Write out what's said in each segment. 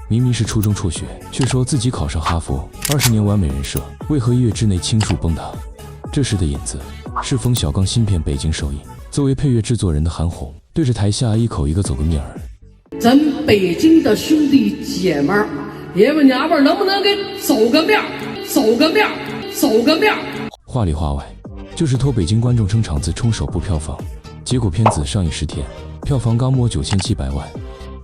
明明是初中辍学，却说自己考上哈佛，20年完美人设，为何1月之内倾数崩塌？这时的影子是冯小刚新片《北京首映》，作为配乐制作人的韩红，对着台下一口一个走个面儿。咱北京的兄弟姐们儿、爷们娘们儿，能不能给走个面儿？走个面儿，走个面儿。话里话外，就是托北京观众撑场子冲首部票房。结果片子上映10天，票房刚摸9700万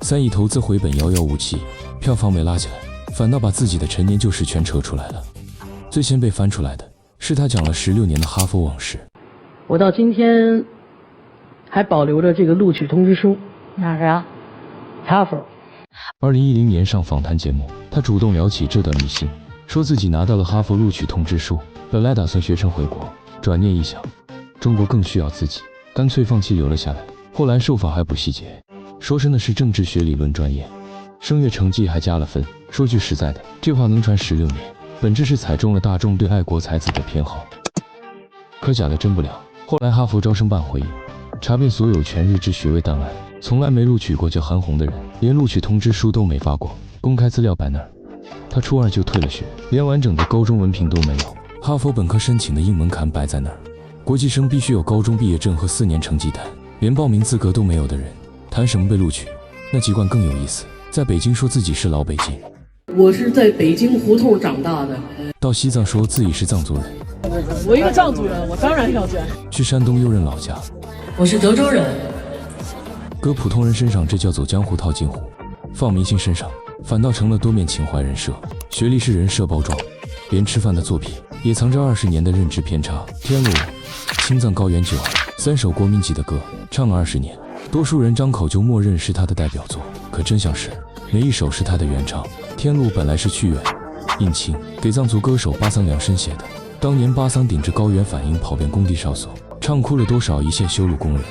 ，3亿投资回本遥遥无期，票房没拉起来，反倒把自己的陈年旧事全扯出来了。最先被翻出来的是他讲了16年的哈佛往事。我到今天还保留着这个录取通知书。哪儿啊？哈佛。2010年上访谈节目，他主动聊起这段秘辛，说自己拿到了哈佛录取通知书，本来打算学成回国，转念一想，中国更需要自己，干脆放弃留了下来。后来受访还补细节，说是那是政治学理论专业，声乐成绩还加了分。说句实在的，这话能传16年，本质是踩中了大众对爱国才子的偏好。可假的真不了。后来哈佛招生办会议，查遍所有全日制学位档案，从来没录取过叫韩红的人，连录取通知书都没发过，公开资料摆那儿。他初2就退了学，连完整的高中文凭都没有。哈佛本科申请的硬门槛摆在那儿，国际生必须有高中毕业证和4年成绩单，连报名资格都没有的人，谈什么被录取？那籍贯更有意思，在北京说自己是老北京。我是在北京胡同长大的。到西藏说自己是藏族人。我一个藏族人，我当然要卷。去山东又认老家。我是德州人。搁普通人身上这叫走江湖套近乎，放明星身上反倒成了多面情怀人设。学历是人设包装，连吃饭的作品也藏着20年的认知偏差。天路、青藏高原9儿3首国民级的歌，唱了20年，多数人张口就默认是他的代表作，可真相是每一首是他的原唱。天路本来是屈原、印青给藏族歌手巴桑量身写的，当年巴桑顶着高原反应跑遍工地哨所，唱哭了多少一线修路工人。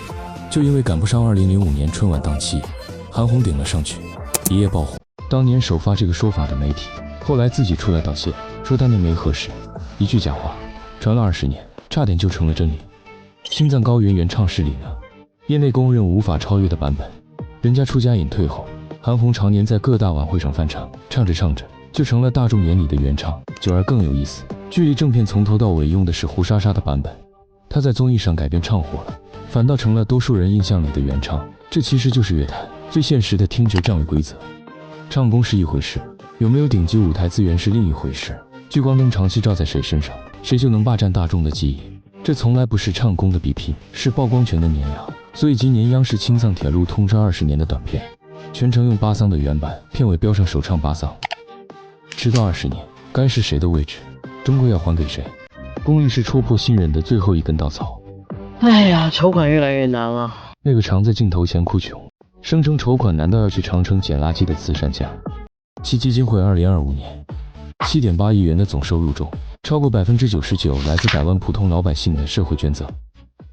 就因为赶不上2005年春晚档期，韩红顶了上去，一夜爆红。当年首发这个说法的媒体，后来自己出来道歉，说当年没核实，一句假话传了20年，差点就成了真理。青藏高原原唱是李呢，业内公认无法超越的版本。人家出家隐退后，韩红常年在各大晚会上翻唱，唱着唱着就成了大众眼里的原唱。9儿更有意思，距离正片从头到尾用的是胡莎莎的版本，她在综艺上改编唱火了，反倒成了多数人印象里的原唱。这其实就是乐坛最现实的听觉站位规则。唱功是一回事，有没有顶级舞台资源是另一回事。聚光灯长期照在谁身上，谁就能霸占大众的记忆。这从来不是唱功的比拼，是曝光权的碾压。所以今年央视青藏铁路通车20年的短片，全程用巴桑的原版，片尾标上首唱巴桑。直到20年，该是谁的位置，终归要还给谁。公益是戳破信任的最后一根稻草。哎呀，筹款越来越难了。那个常在镜头前哭穷，声称筹款难道要去长城捡垃圾的慈善家。其基金会2025年7.8亿元的总收入中，超过99%来自百万普通老百姓的社会捐赠。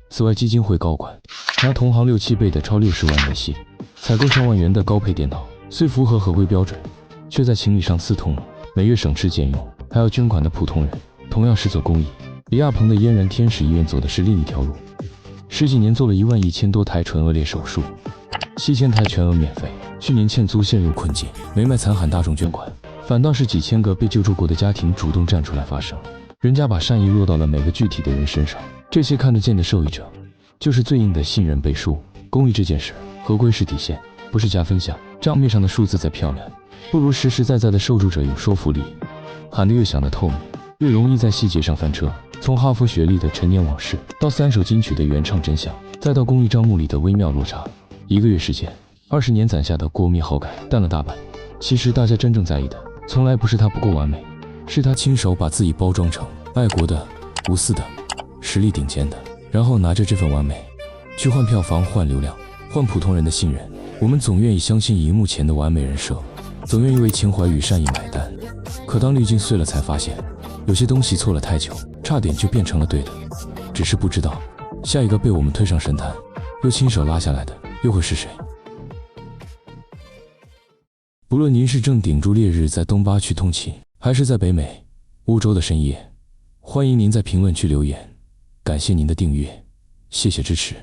此外，基金会高管拿同行6-7倍的超60万美息，采购上万元的高配电脑，虽符合合规标准，却在情理上刺痛了每月省吃俭用还要捐款的普通人。同样是做公益，李亚鹏的嫣然天使医院走的是另一条路。10几年做了11000多台唇腭裂手术，7000台全额免费。去年欠租陷入困境，没卖惨喊大众捐款，反倒是几千个被救助过的家庭主动站出来发声。人家把善意落到了每个具体的人身上，这些看得见的受益者，就是最硬的信任背书。公益这件事，合规是底线，不是加分项。账面上的数字再漂亮，不如实实在在的受助者有说服力。喊得越响的透明，越容易在细节上翻车。从哈佛学历的陈年往事，到3首金曲的原唱真相，再到公益账目里的微妙落差，1个月时间，20年攒下的国民好感淡了大半。其实大家真正在意的，从来不是他不够完美，是他亲手把自己包装成爱国的、无私的、实力顶尖的，然后拿着这份完美去换票房、换流量、换普通人的信任。我们总愿意相信荧幕前的完美人设，总愿意为情怀与善意买单。可当滤镜碎了，才发现有些东西错了太久，差点就变成了对的。只是不知道下一个被我们推上神坛又亲手拉下来的又会是谁。不论您是正顶住烈日在东八区通勤，还是在北美、欧洲的深夜，欢迎您在评论区留言。感谢您的订阅，谢谢支持。